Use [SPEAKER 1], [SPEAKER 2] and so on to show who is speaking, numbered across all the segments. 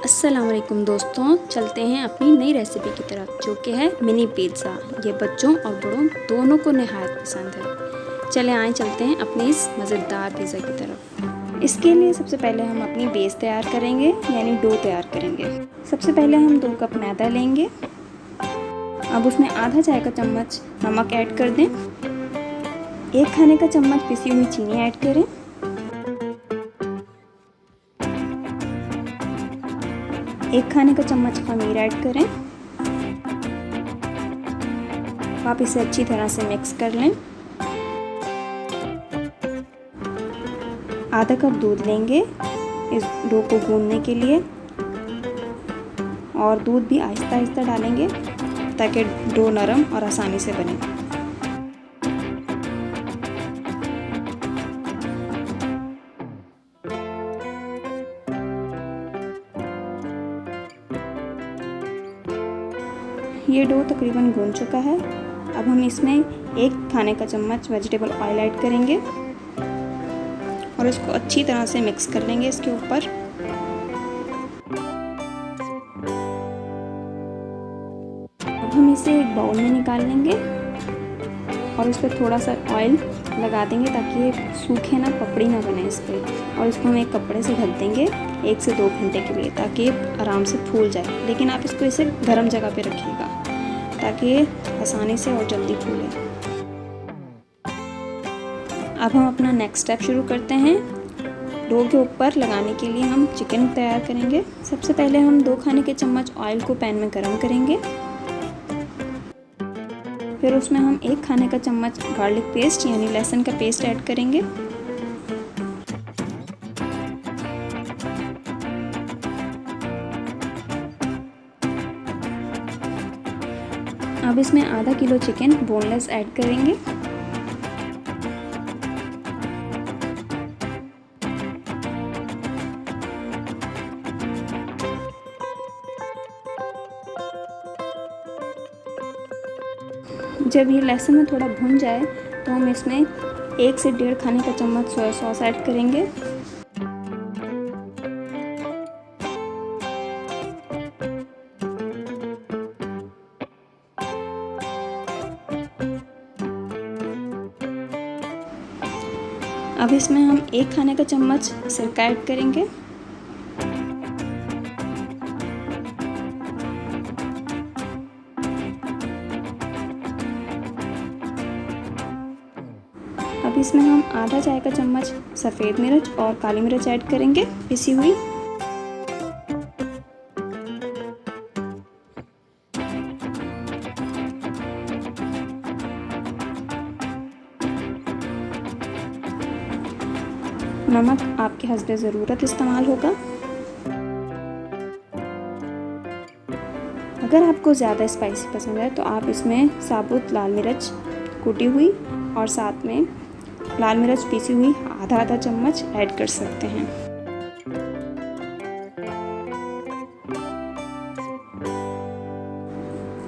[SPEAKER 1] अस्सलाम वालेकुम दोस्तों, चलते हैं अपनी नई रेसिपी की तरफ जो कि है मिनी पिज़्ज़ा। ये बच्चों और बड़ों दोनों को निहायत पसंद है। चले आए चलते हैं अपनी इस मज़ेदार पिज़्ज़ा की तरफ। इसके लिए सबसे पहले हम अपनी बेस तैयार करेंगे, यानी डो तैयार करेंगे। सबसे पहले हम 2 कप मैदा लेंगे। अब उसमें आधा चाय का चम्मच नमक ऐड कर दें। 1 खाने का चम्मच पिसी हुई चीनी ऐड करें। 1 खाने का चम्मच खमीर ऐड करें। आप इसे अच्छी तरह से मिक्स कर लें। आधा कप दूध लेंगे इस डो को गूंदने के लिए, और दूध भी आहिस्ता आहिस्ता डालेंगे ताकि डो नरम और आसानी से बने। ये डो तकरीबन गूंद चुका है। अब हम इसमें 1 खाने का चम्मच वेजिटेबल ऑयल ऐड करेंगे और इसको अच्छी तरह से मिक्स कर लेंगे इसके ऊपर। अब हम इसे एक बाउल में निकाल लेंगे और इस पर थोड़ा सा ऑयल लगा देंगे ताकि ये सूखे ना, पपड़ी ना बने इस पर। और इसको हम एक कपड़े से ढक देंगे 1 से 2 घंटे के लिए ताकि ये आराम से फूल जाए। लेकिन आप इसको इसे गर्म जगह पे रखिएगा ताकि ये आसानी से और जल्दी फूले। अब हम अपना नेक्स्ट स्टेप शुरू करते हैं। डो के ऊपर लगाने के लिए हम चिकन तैयार करेंगे। सबसे पहले हम 2 खाने के चम्मच ऑयल को पैन में गरम करेंगे। फिर उसमें हम 1 खाने का चम्मच गार्लिक पेस्ट यानी लहसुन का पेस्ट ऐड करेंगे। अब इसमें आधा किलो चिकन बोनलेस ऐड करेंगे। जब ये लहसुन में थोड़ा भुन जाए तो हम इसमें 1 से 1.5 खाने का चम्मच सोया सॉस ऐड करेंगे। अब इसमें हम 1 खाने का चम्मच सिरका ऐड करेंगे। अब इसमें हम आधा चाय का चम्मच सफ़ेद मिर्च और काली मिर्च ऐड करेंगे पिसी हुई। नमक आपके हस्बे ज़रूरत इस्तेमाल होगा। अगर आपको ज़्यादा स्पाइसी पसंद है तो आप इसमें साबुत लाल मिर्च कूटी हुई और साथ में लाल मिर्च पीसी हुई आधा चम्मच ऐड कर सकते हैं।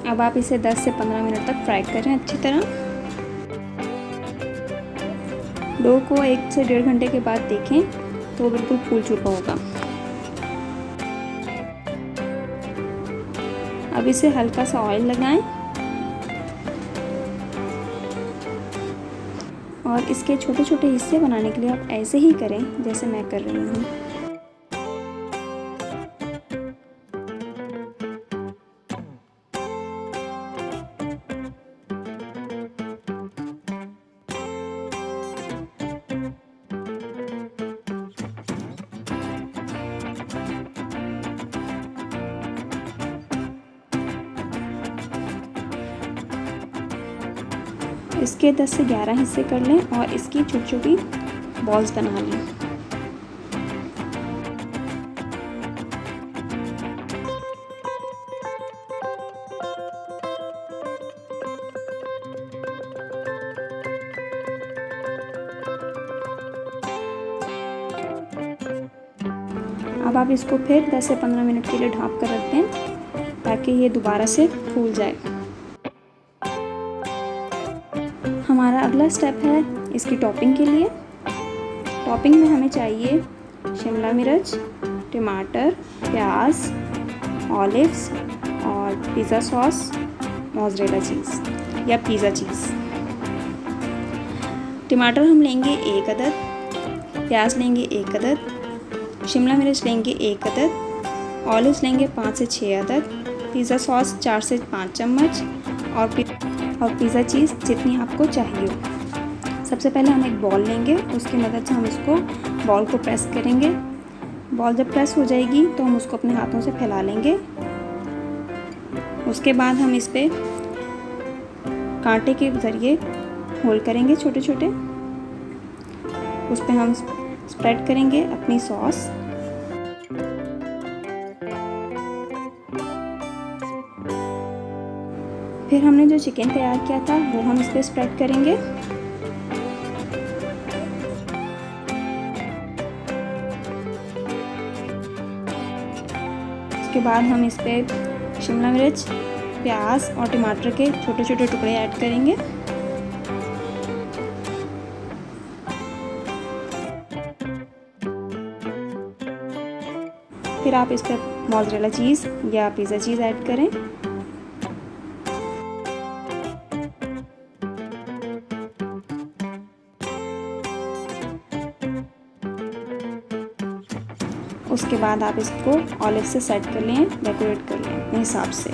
[SPEAKER 1] अब आप इसे 10 से 15 मिनट तक फ्राई करें अच्छी तरह। डो को 1 से 1.5 घंटे के बाद देखें तो बिल्कुल फूल चुका होगा। अब इसे हल्का सा ऑयल लगाएं और इसके छोटे छोटे हिस्से बनाने के लिए आप ऐसे ही करें जैसे मैं कर रही हूँ। इसके 10 से 11 हिस्से कर लें और इसकी छोटी छोटी बॉल्स बना लें। अब आप इसको फिर 10 से 15 मिनट के लिए ढक कर रख दें ताकि ये दोबारा से फूल जाए। हमारा अगला स्टेप है इसकी टॉपिंग के लिए। टॉपिंग में हमें चाहिए शिमला मिर्च, टमाटर, प्याज, ऑलिव्स और पिज़्ज़ा सॉस, मोज़रेला चीज़ या पिज़्ज़ा चीज़। टमाटर हम लेंगे 1 अदद, प्याज लेंगे 1 अदद, शिमला मिर्च लेंगे 1 अदद, ऑलिव्स लेंगे 5 से 6 अदद, पिज़्ज़ा सॉस 4 से 5 चम्मच और पिज़्ज़ा चीज़ जितनी आपको चाहिए हो। सबसे पहले हम एक बॉल लेंगे, उसकी मदद से हम इसको बॉल को प्रेस करेंगे। बॉल जब प्रेस हो जाएगी तो हम उसको अपने हाथों से फैला लेंगे। उसके बाद हम इस पे कांटे के ज़रिए होल करेंगे छोटे छोटे। उस पे हम स्प्रेड करेंगे अपनी सॉस। फिर हमने जो चिकन तैयार किया था वो हम इस पे स्प्रेड करेंगे। उसके बाद हम इस पे शिमला मिर्च, प्याज और टमाटर के छोटे छोटे टुकड़े ऐड करेंगे। फिर आप इस पर मोज़रेला चीज़ या पिज़्ज़ा चीज़ ऐड करें। उसके बाद आप इसको ऑलिव से सेट कर लें, डेकोरेट कर लें अपने हिसाब से।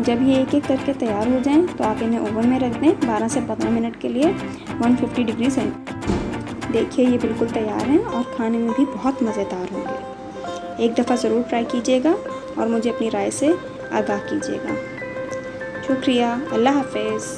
[SPEAKER 1] जब ये एक एक करके तैयार हो जाएं तो आप इन्हें ओवन में रख दें 12 से 15 मिनट के लिए 150 डिग्री सेंटीग्रेड। देखिए ये बिल्कुल तैयार हैं और खाने में भी बहुत मज़ेदार होंगे। एक दफ़ा ज़रूर ट्राई कीजिएगा और मुझे अपनी राय से आगाह कीजिएगा। शुक्रिया, अल्लाह हाफ़िज़।